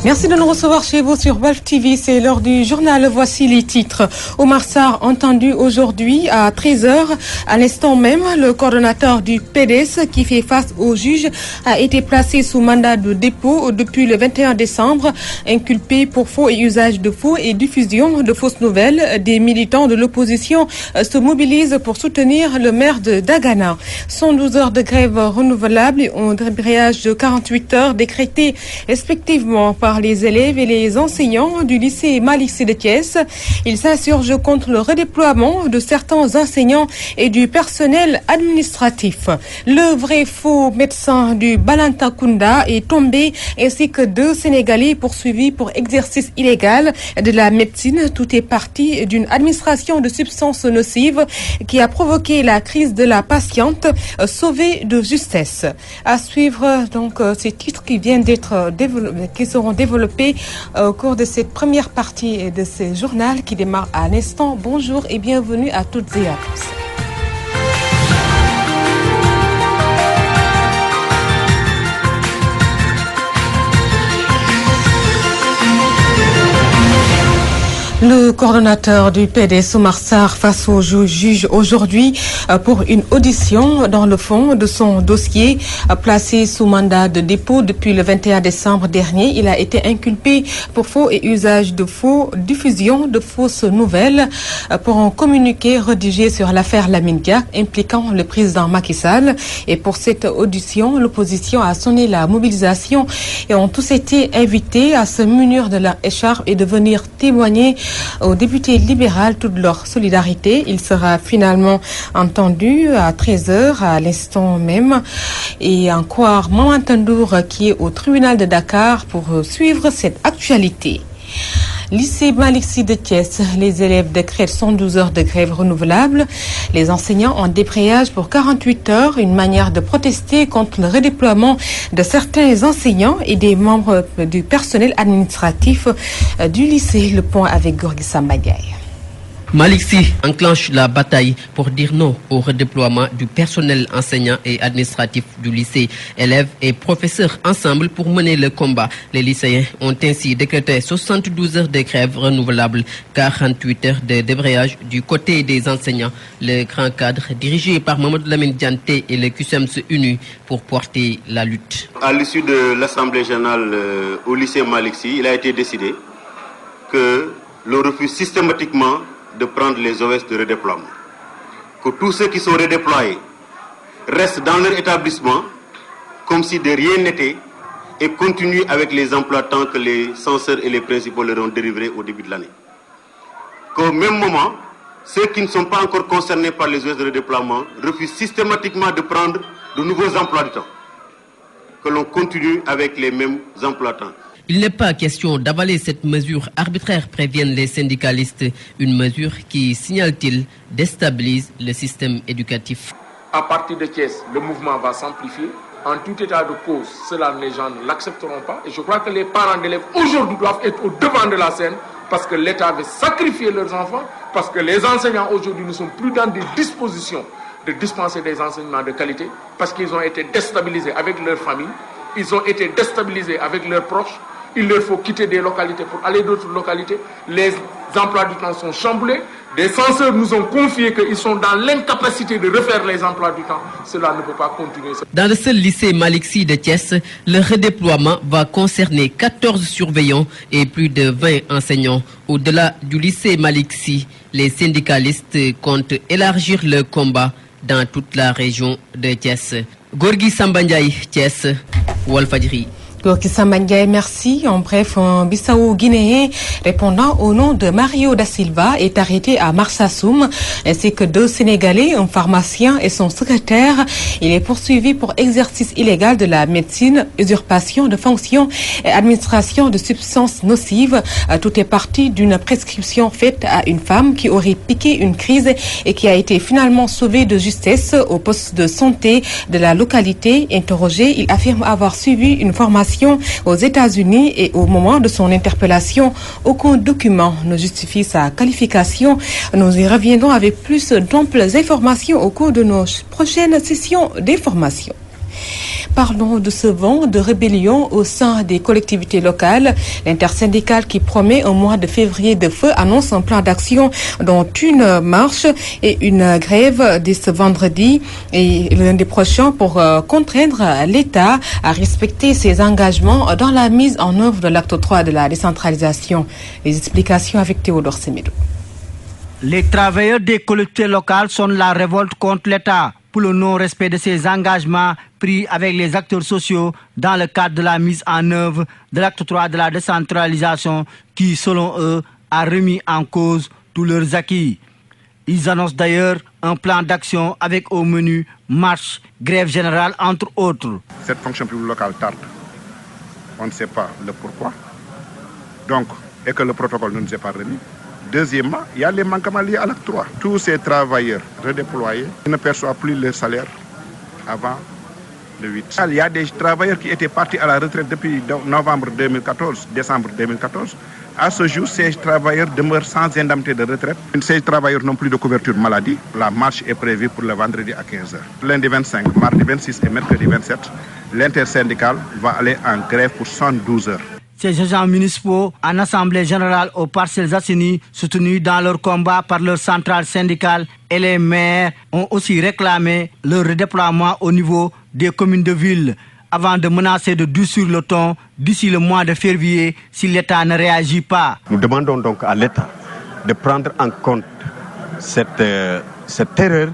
Merci de nous recevoir chez vous sur Walf TV. C'est l'heure du journal. Voici les titres. Omar Sarr entendu aujourd'hui à 13h. À l'instant même, le coordonnateur du PDS qui fait face au juge a été placé sous mandat de dépôt depuis le 21 décembre, inculpé pour faux et usage de faux et diffusion de fausses nouvelles. Des militants de l'opposition se mobilisent pour soutenir le maire de Dagana. 112 heures de grève renouvelable et un débrayage de 48 heures décrété respectivement par les élèves et les enseignants du lycée Malick Sy de Thiès. Ils s'insurgent contre le redéploiement de certains enseignants et du personnel administratif. Le vrai faux médecin du Balantakunda est tombé, ainsi que 2 Sénégalais poursuivis pour exercice illégal de la médecine. Tout est parti d'une administration de substances nocives qui a provoqué la crise de la patiente, sauvée de justesse. À suivre donc ces titres qui viennent d'être développés, qui seront développés au cours de cette première partie de ce journal qui démarre à l'instant. Bonjour et bienvenue à toutes et à tous. Le coordonnateur du PDS, Omar Sarr, face au juge aujourd'hui pour une audition dans le fond de son dossier placé sous mandat de dépôt depuis le 21 décembre dernier. Il a été inculpé pour faux et usage de faux, diffusion de fausses nouvelles pour un communiqué rédigé sur l'affaire Lamine Diack impliquant le président Macky Sall. Et pour cette audition, l'opposition a sonné la mobilisation et ont tous été invités à se munir de leur écharpe et de venir témoigner aux députés libéraux toute leur solidarité. Il sera finalement entendu à 13h à l'instant même. Et encore Maman Tandour qui est au tribunal de Dakar pour suivre cette actualité. Lycée Malick Sy de Thiès, les élèves décrètent 112 heures de grève renouvelable. Les enseignants en débrayage pour 48 heures, une manière de protester contre le redéploiement de certains enseignants et des membres du personnel administratif du lycée. Le point avec Gorgui Sambagay. Malick Sy enclenche la bataille pour dire non au redéploiement du personnel enseignant et administratif du lycée. Élèves et professeurs ensemble pour mener le combat. Les lycéens ont ainsi décrété 72 heures de grève renouvelable, 48 heures de débrayage du côté des enseignants. Le grand cadre dirigé par Mamadou Lamine Dianté et le QSEM se unissent pour porter la lutte. À l'issue de l'Assemblée générale au lycée Malick Sy, il a été décidé que l'on refuse systématiquement de prendre les OS de redéploiement. Que tous ceux qui sont redéployés restent dans leur établissement comme si de rien n'était et continuent avec les emplois tant que les censeurs et les principaux leur ont délivré au début de l'année. Qu'au même moment, ceux qui ne sont pas encore concernés par les OS de redéploiement refusent systématiquement de prendre de nouveaux emplois du temps. Que l'on continue avec les mêmes emplois du temps. Il n'est pas question d'avaler cette mesure arbitraire, préviennent les syndicalistes. Une mesure qui, signale-t-il, déstabilise le système éducatif. À partir de Thiès, le mouvement va s'amplifier. En tout état de cause, les gens ne l'accepteront pas. Et je crois que les parents d'élèves aujourd'hui doivent être au devant de la scène parce que l'État veut sacrifier leurs enfants, parce que les enseignants aujourd'hui ne sont plus dans des dispositions de dispenser des enseignements de qualité, parce qu'ils ont été déstabilisés avec leurs familles, ils ont été déstabilisés avec leurs proches. Il leur faut quitter des localités pour aller d'autres localités. Les emplois du temps sont chamboulés. Des censeurs nous ont confié qu'ils sont dans l'incapacité de refaire les emplois du temps. Cela ne peut pas continuer. Dans le seul lycée Malick Sy de Thiès, le redéploiement va concerner 14 surveillants et plus de 20 enseignants. Au-delà du lycée Malick Sy, les syndicalistes comptent élargir le combat dans toute la région de Thiès. Gorgui Sambagay, Thiès, Walfadjri. Gorgui Sambagay, merci. En bref, un Bissau-Guinéen répondant au nom de Mario da Silva est arrêté à Marsassoum, ainsi que 2 Sénégalais, un pharmacien et son secrétaire. Il est poursuivi pour exercice illégal de la médecine, usurpation de fonctions et administration de substances nocives. Tout est parti d'une prescription faite à une femme qui aurait piqué une crise et qui a été finalement sauvée de justesse au poste de santé de la localité. Interrogé, il affirme avoir suivi une formation aux États-Unis et au moment de son interpellation, aucun document ne justifie sa qualification. Nous y reviendrons avec plus d'amples informations au cours de nos prochaines sessions d'information. Parlons de ce vent de rébellion au sein des collectivités locales. L'intersyndicale qui promet un mois de février de feu annonce un plan d'action dont une marche et une grève dès ce vendredi et lundi prochain pour contraindre l'État à respecter ses engagements dans la mise en œuvre de l'acte 3 de la décentralisation. Les explications avec Théodore Semedo. Les travailleurs des collectivités locales sonnent la révolte contre l'État pour le non-respect de ses engagements pris avec les acteurs sociaux dans le cadre de la mise en œuvre de l'acte 3 de la décentralisation qui, selon eux, a remis en cause tous leurs acquis. Ils annoncent d'ailleurs un plan d'action avec au menu marche, grève générale, entre autres. Cette fonction publique locale tarde. On ne sait pas le pourquoi. Donc, et que le protocole ne nous est pas remis. Deuxièmement, il y a les manquements liés à l'acte 3. Tous ces travailleurs redéployés ne perçoivent plus leur salaire avant le 8. Il y a des travailleurs qui étaient partis à la retraite depuis novembre 2014, décembre 2014. À ce jour, ces travailleurs demeurent sans indemnité de retraite. Ces travailleurs n'ont plus de couverture maladie. La marche est prévue pour le vendredi à 15h. Lundi 25, mardi 26 et mercredi 27, l'intersyndicale va aller en grève pour 112 heures. Ces agents municipaux en assemblée générale aux Parcelles Assainies, soutenus dans leur combat par leur centrale syndicale et les maires, ont aussi réclamé leur redéploiement au niveau des communes de ville avant de menacer de durcir le ton d'ici le mois de février si l'État ne réagit pas. Nous demandons donc à l'État de prendre en compte cette erreur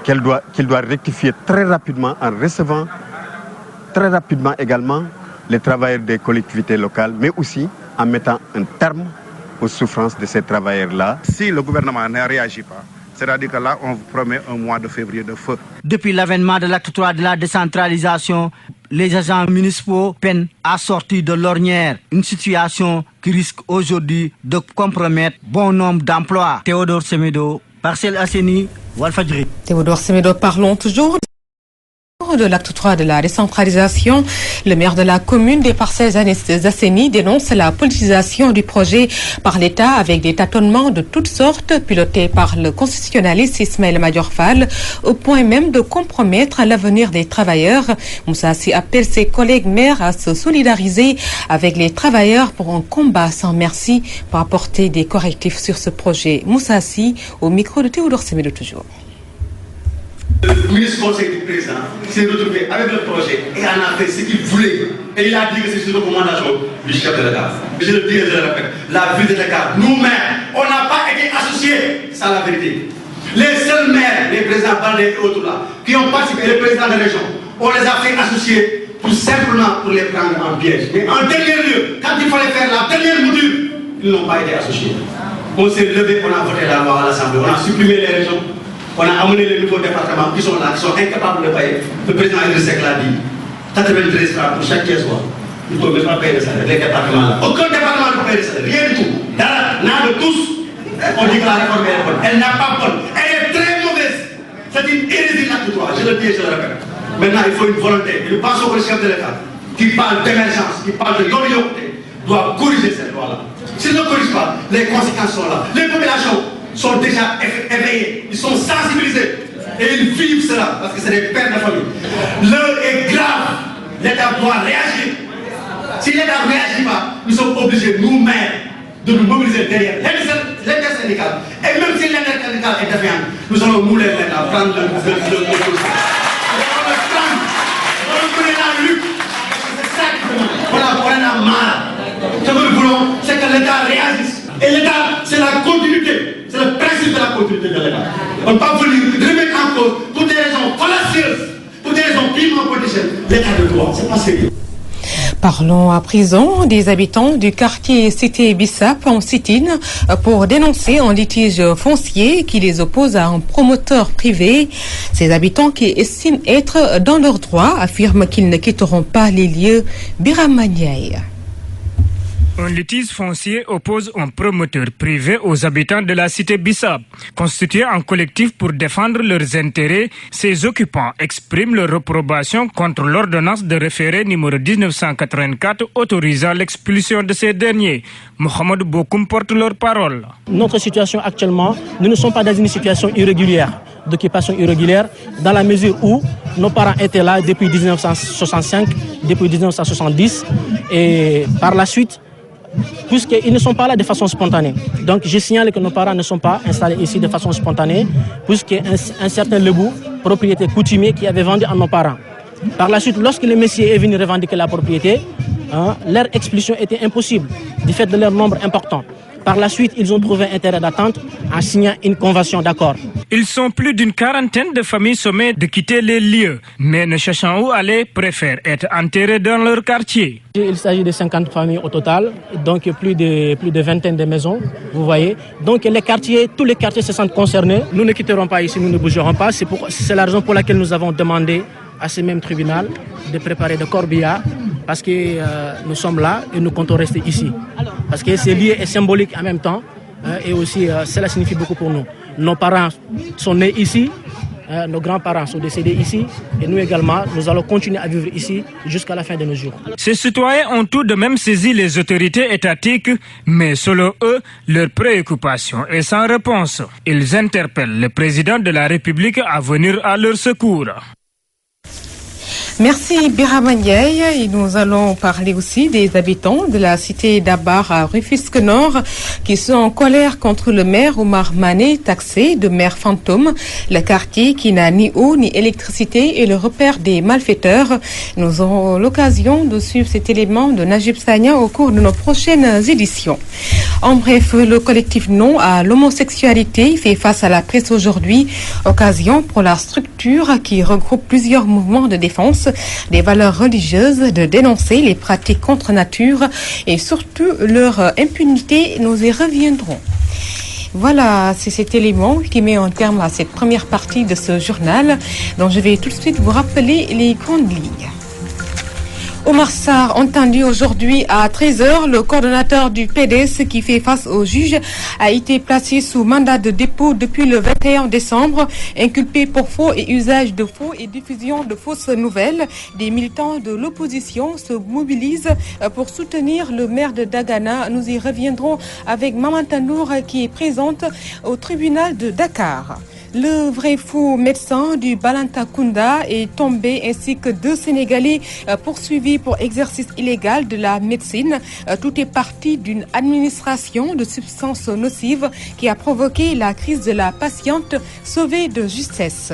qu'il doit rectifier très rapidement en recevant très rapidement également les travailleurs des collectivités locales, mais aussi en mettant un terme aux souffrances de ces travailleurs-là. Si le gouvernement ne réagit pas, c'est-à-dire que là, on vous promet un mois de février de feu. Depuis l'avènement de l'acte 3 de la décentralisation, les agents municipaux peinent à sortir de l'ornière, une situation qui risque aujourd'hui de compromettre bon nombre d'emplois. Théodore Semedo, Parcelles Assainies, Walfadjri. Théodore Semedo, parlons toujours de l'acte 3 de la décentralisation. Le maire de la commune des Parcelles Assainies dénonce la politisation du projet par l'État avec des tâtonnements de toutes sortes pilotés par le constitutionnaliste Ismaël Madior Fall au point même de compromettre l'avenir des travailleurs. Moussa Sy appelle ses collègues maires à se solidariser avec les travailleurs pour un combat sans merci pour apporter des correctifs sur ce projet. Moussa Sy au micro de Théodore Semedo toujours. Le ministre conseil du président s'est retrouvé avec le projet et en a fait ce qu'il voulait. Et il a dit que c'est une recommandation du chef de l'État. Je le dis et je le répète, la ville de Dakar, nous-mêmes, on n'a pas été associés, c'est la vérité. Les seuls maires, les présidents Baldé et autres là, qui ont participé, les présidents de région, on les a fait associer tout simplement pour les prendre en piège. Mais en dernier lieu, quand il fallait faire la dernière mouture, ils n'ont pas été associés. On s'est levé, on a voté la loi à l'Assemblée, on a supprimé les régions. On a amené les nouveaux départements qui sont là, qui sont incapables de payer. Le président Idriss Seck l'a dit. 93 francs pour chaque pièce. Il ne faut même pas payer le salaire. Les départements là. Aucun département ne peut payer le salaire. Rien du tout. Dans de tous, on dit que la réforme est bonne. Elle n'a pas bonne. Elle est très mauvaise. C'est une hérésie l'acte 3. Je le dis et je le répète. Maintenant, il faut une volonté. Et nous pensons que le chef de l'État, qui parle d'émergence, qui parle de l'orienté, doit corriger cette loi-là. S'il ne corrige pas, les conséquences sont là. Les populations sont déjà éveillés, ils sont sensibilisés et ils vivent cela parce que c'est des pères de famille. L'heure est grave, l'État doit réagir. Si l'État ne réagit pas, nous sommes obligés, nous-mêmes, de nous mobiliser derrière l'intersyndicale. Et même si l'intersyndicale est défiante, nous allons nous les mettre à prendre le dossier. On le prend, on le connaît la lutte. C'est ça qui fait. Voilà, on en a marre. Ce que nous voulons, c'est que l'État réagisse. Et l'État, c'est la continuité. C'est le principe de la continuité de l'État. On ne peut pas venir remettre en cause pour des raisons fallacieuses, pour des raisons purement politiciennes, l'État de droit. C'est pas sérieux. Parlons à présent des habitants du quartier Cité Bissap en sit-in pour dénoncer un litige foncier qui les oppose à un promoteur privé. Ces habitants qui estiment être dans leurs droits affirment qu'ils ne quitteront pas les lieux. Biram Maniaï. Un litige foncier oppose un promoteur privé aux habitants de la cité Bissap. Constitués en collectif pour défendre leurs intérêts, ces occupants expriment leur réprobation contre l'ordonnance de référé numéro 1984 autorisant l'expulsion de ces derniers. Mohamed Bokoum porte leur parole. Notre situation actuellement, nous ne sommes pas dans une situation irrégulière, d'occupation irrégulière, dans la mesure où nos parents étaient là depuis 1965, depuis 1970, et par la suite, puisqu'ils ne sont pas là de façon spontanée. Donc je signale que nos parents ne sont pas installés ici de façon spontanée, puisqu'un certain Lebou, propriétaire coutumier, qui avait vendu à nos parents. Par la suite, lorsque le messieurs est venu revendiquer la propriété, leur expulsion était impossible, du fait de leur nombre important. Par la suite, ils ont trouvé intérêt d'attente en signant une convention d'accord. Ils sont plus d'une quarantaine de familles sommées de quitter les lieux, mais ne cherchant où aller, préfèrent être enterrés dans leur quartier. Il s'agit de 50 familles au total, donc plus de vingtaine de maisons, vous voyez. Donc tous les quartiers se sentent concernés. Nous ne quitterons pas ici, nous ne bougerons pas. C'est la raison pour laquelle nous avons demandé à ce même tribunal de préparer des corbillards, parce que nous sommes là et nous comptons rester ici. Parce que c'est lié et symbolique en même temps, et aussi cela signifie beaucoup pour nous. Nos parents sont nés ici, nos grands-parents sont décédés ici, et nous également, nous allons continuer à vivre ici jusqu'à la fin de nos jours. Ces citoyens ont tout de même saisi les autorités étatiques, mais selon eux, leur préoccupation est sans réponse. Ils interpellent le président de la République à venir à leur secours. Merci Birama Ndiaye, et nous allons parler aussi des habitants de la cité d'Abar à Rufisque Nord qui sont en colère contre le maire Omar Mané, taxé de maire fantôme. Le quartier qui n'a ni eau ni électricité est le repère des malfaiteurs. Nous aurons l'occasion de suivre cet élément de Najib Sagna au cours de nos prochaines éditions. En bref, le collectif Non à l'homosexualité fait face à la presse aujourd'hui, occasion pour la structure qui regroupe plusieurs mouvements de défense des valeurs religieuses de dénoncer les pratiques contre nature et surtout leur impunité. Nous y reviendrons. Voilà, c'est cet élément qui met en terme à cette première partie de ce journal dont je vais tout de suite vous rappeler les grandes lignes. Omar Sarr, entendu aujourd'hui à 13h, le coordonnateur du PDS qui fait face au juge a été placé sous mandat de dépôt depuis le 21 décembre, inculpé pour faux et usage de faux et diffusion de fausses nouvelles. Des militants de l'opposition se mobilisent pour soutenir le maire de Dagana. Nous y reviendrons avec Maman Tanour qui est présente au tribunal de Dakar. Le vrai faux médecin du Balantakunda est tombé ainsi que 2 Sénégalais poursuivis pour exercice illégal de la médecine. Tout est parti d'une administration de substances nocives qui a provoqué la crise de la patiente sauvée de justesse.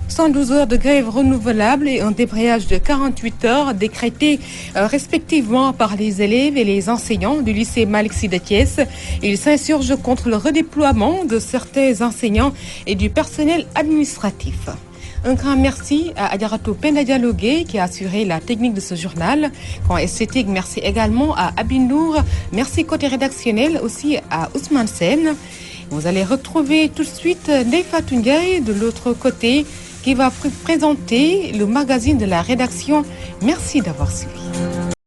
112 heures de grève renouvelable et un débrayage de 48 heures décrétés respectivement par les élèves et les enseignants du lycée Malick Sy de Thiès. Ils s'insurgent contre le redéploiement de certains enseignants et du personnel administratif. Un grand merci à Adjaratou Penda Diallo Gueye qui a assuré la technique de ce journal. Quand esthétique, merci également à Abinour. Merci côté rédactionnel aussi à Ousmane Sen. Vous allez retrouver tout de suite Ndeye Fatou Ndiaye de l'autre côté qui va présenter le magazine de la rédaction. Merci d'avoir suivi.